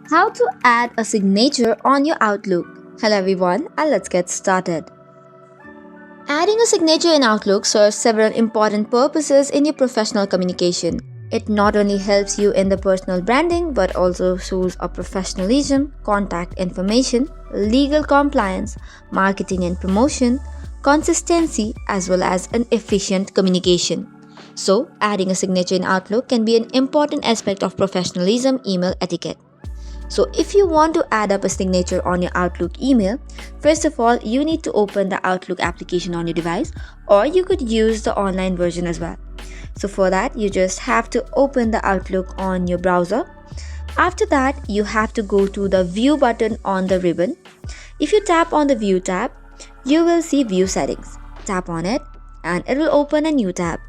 How to add a signature on your Outlook. Hello everyone, and let's get started. Adding a signature in Outlook serves several important purposes in your professional communication. It not only helps you in the personal branding but also shows a professionalism, contact information, legal compliance, marketing and promotion, consistency, as well as an efficient communication. So, adding a signature in Outlook can be an important aspect of professionalism email etiquette. So if you want to add up a signature on your Outlook email, first of all, you need to open the Outlook application on your device, or you could use the online version as well. So for that, you just have to open the Outlook on your browser. After that, you have to go to the view button on the ribbon. If you tap on the view tab, you will see view settings. Tap on it and it will open a new tab.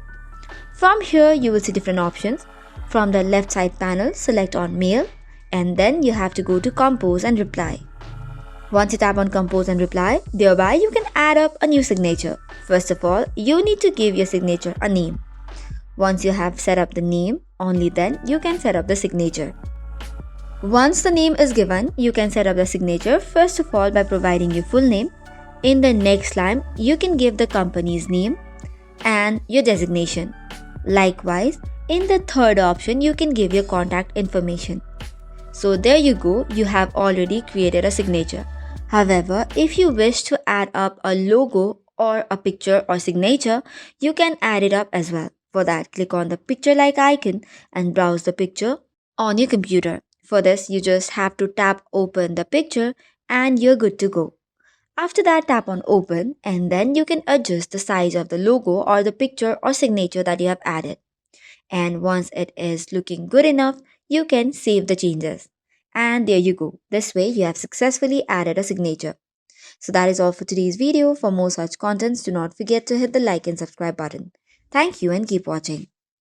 From here, you will see different options. From the left side panel, select on mail, and then you have to go to compose and reply. Once you tap on compose and reply, thereby you can add up a new signature. First of all, you need to give your signature a name. Once you have set up the name, only then you can set up the signature. Once the name is given, you can set up the signature first of all by providing your full name. In the next line, you can give the company's name and your designation. Likewise, in the third option, you can give your contact information. So there you go, you have already created a signature. However, if you wish to add up a logo or a picture or signature, you can add it up as well. For that, click on the picture like icon and browse the picture on your computer. For this, you just have to tap open the picture and you're good to go. After that, tap on open and then you can adjust the size of the logo or the picture or signature that you have added. And once it is looking good enough, you can save the changes. And there you go. This way you have successfully added a signature. So that is all for today's video. For more such contents, do not forget to hit the like and subscribe button. Thank you and keep watching.